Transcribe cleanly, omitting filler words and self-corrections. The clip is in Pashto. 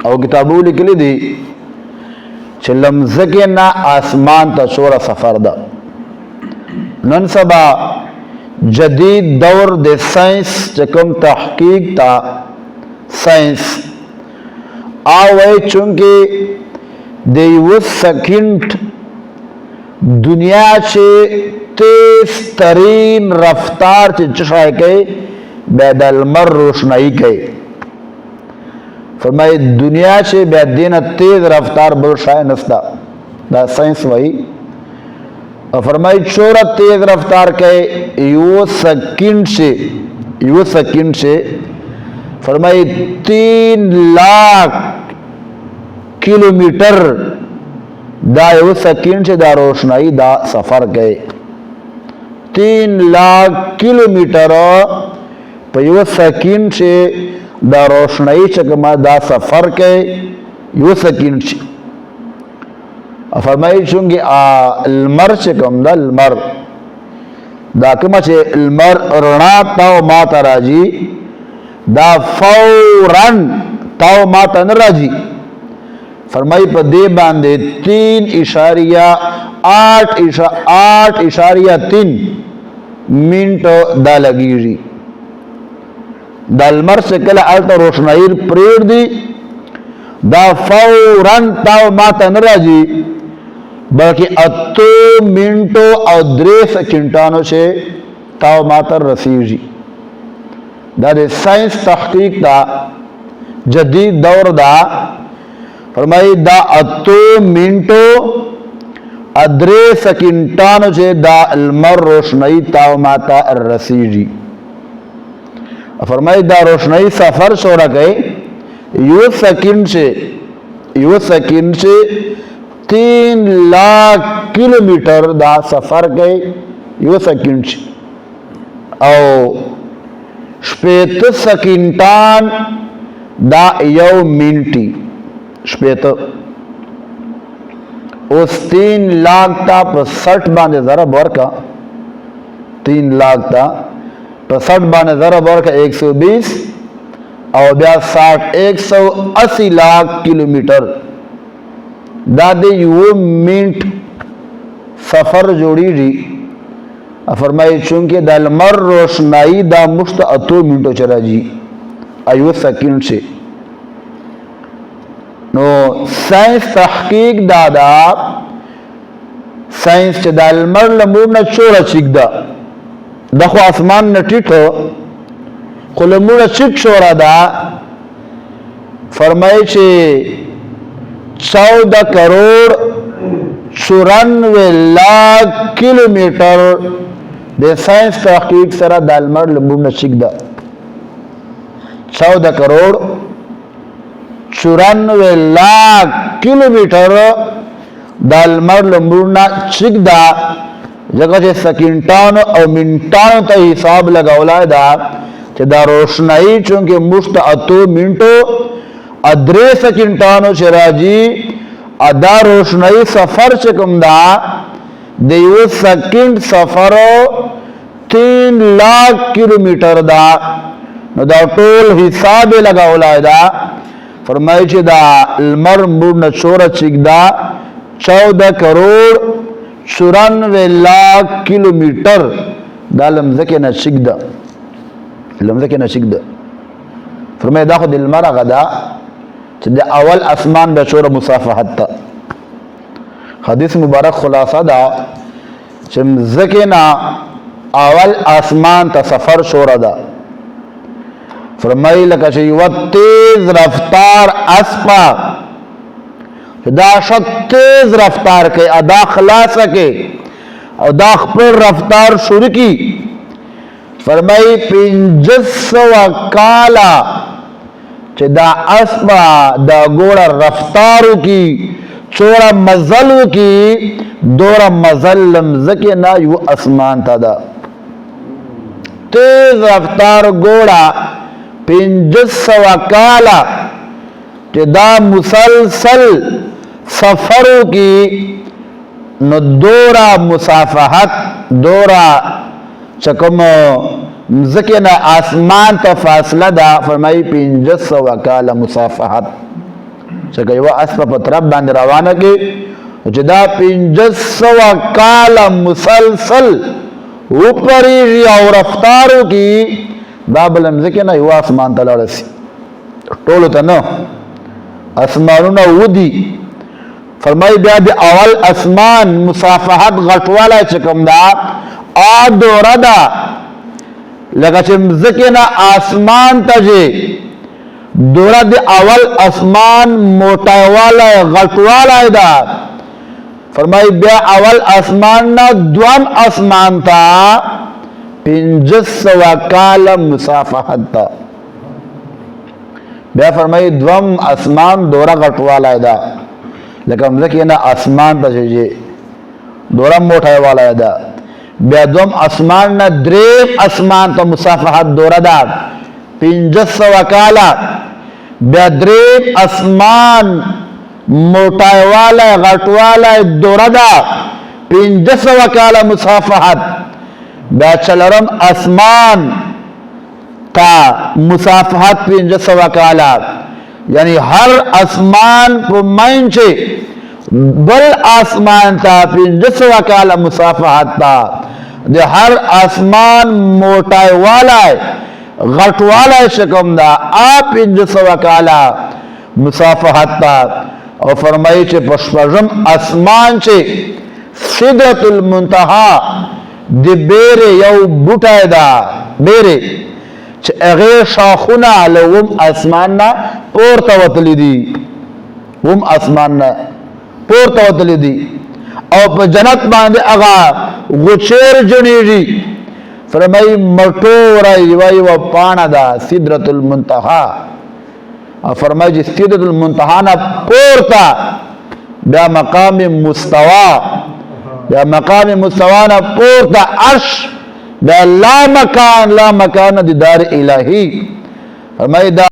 او کتابو لیکلی دی چې لمزکه نه آسمان ته څوره سفر ده. نن سبا جدید دور د ساينس چې کوم تحقیق تا ساينس آوه چونکه د یو سکند دنیا چې تیز ترین رفتار چې چشای کوي بیا د لمر روشنايي کوي. فرمایي دنیا چې بیا دینه تیز رفتار بل شای نستا، دا ساينس وایي. اور فرمائی چورا تیز رفتار کے یو سیکنڈ سے فرمائی 3 لاکھ کلومیٹر دا یو سیکنڈ سے دا روشنائی دا سفر گئے. 3 لاکھ کلومیٹر پا یو سیکنڈ سے دا روشنائی چکما دا سفر گئے یو سیکنڈ سے. فرمائی چونکہ المر چکم دا المر دا کما چه المر رنا تاو ماتا راجی دا فورن تاو ماتا نراجی. فرمائی پا دے باندے 8.3 منٹ دا لگی جی. دا المر سے کل آلتا روشنائیر پریر دی دا فورن تاو ماتا نراجی بلکہ 8 منٹو اور 3 سیکنڈانوں سے تاو ماتر رسیجی. دا دے سائنس تحقیق دا جدید دور دا فرمائی دا 8 منٹو اور 3 سیکنڈانوں سے دا المر روشنائی تاو ماتر رسیجی. فرمائی دا روشنائی سفر شورا گئے یو سیکنڈ سے 3 لاکھ کلومیٹر دا سفر گئے یو سیکنڈ سے. او 65 سیکنڈان دا یو منٹی 65 اس 3 لاکھ تا پا 60 باندے ضرب ورکا 3 لاکھ تا پا 60 باندے ضرب ورکا 120 او بیا 180 لاکھ کلومیٹر دا دے یو منٹ سفر جوڑی جی. فرمائی چونکہ دا المر روشنائی دا مشت 8 منٹو چلا جی ایو سیکنڈ سے. نو سائنس تحقیق دادا سائنس چه دا المر لمورنا چورا چک دا خو آسمان نٹیٹ ہو خو لمورنا چک چورا دا. فرمائی چه 14 کروڑ 94 لاکھ کلومیٹر دے سائنس تحقیق سرا دا المر لمورنا چک دا 14 کروڑ 94 لاکھ کلومیٹر دا المر لمورنا چک دا. جگہ چے سیکنڈانو او منٹانو تا حساب لگاولا دا چے دا روشنائی چونکہ مشت 8 منٹو 3 سیکنڈانو چے راجی ادا روشنائی سفر چکم دا دیو سیکنڈ سفرو 3 لاکھ کلومیٹر دا. نو دا ټول حساب لگاولا دا. فرمائی چے دا المر مورنا چورا چک دا 14 کروڑ 94 لاکھ کلومیٹر دا لمزکی نا چک دا فرمائی دا خود المر غدا چے دا اول اسمان دا چورا مسافحت تا. حدیث مبارک خلاصہ دا چے مزکی نا اول اسمان تا سفر چورا دا. فرمائی لکا چے یو تیز رفتار اسپا دا شد تیز رفتار کے ادا خلاص کے او دا خپل رفتار شروع کی. فرمائی 500 کالا چے دا اسپا دا گوڑا رفتارو کی چورا مزلو کی دورا مزل لمزکی نا یو اسمان تا دا تیز رفتار گوڑا 500 کالا چے دا مسلسل سفروں کی نو دورا مسافحت دورا چکم مزکینا آسمان تا فاصلہ دا. فرمائی 500 کالا مسافحت چې یو اسب په طرف باندې روانه کې چې دا 500 کال مسلسل وپریږي او رفتارو کې دا بلم ځکه نه یو اسمان ته لاړسي ټولو ته نه اسمانونه ودي فرمای بیا د اول اسمان مصافحت غټواله چې کوم دا دوره ده لکه چې ځکه نه اسمان ته چې دوره د اول اسمان موټایواله غټواله ده فرمای بیا اول اسمان نه دوم اسمان ته 500 کال مصافحت ده بیا فرمای دوم اسمان دوره غټواله ده لکه ځکه نه اسمان ته چې دوره موټایواله ده بیا دوم اسمان نه دریم اسمان ته مصافحت دوره ده 500 کاله بیا دریم اسمان موټایواله غټواله دوره ده 500 کاله مصافحت بیا چلرم اسمان تا مصافحت 500 کاله یعنی هر اسمان په منځ بل آسمان تا 500 کاله مصافحت تا د هر اسمان موټای والا غټ والا شکم دا 500 کاله مصافحت تا او فرمایي چې پښپژم اسمان چې سدرۃ المنتهى د بیره یو بوټای دا بیره چې هغه شاخونه لوم اسمان نه پورته وتلی دي هم اسمان نه پورته وتلی دي او په جنت باندې هغه غچیر جنېږي فرمای مټوره یو پاڼه ده سدرۃ المنتهى او فرمای چې سدرۃ المنتهى نه پورته بیا مقام مستوى بیا مقام مستوى نه پورته عرش بیا لا مکان د دار الهی فرمای دا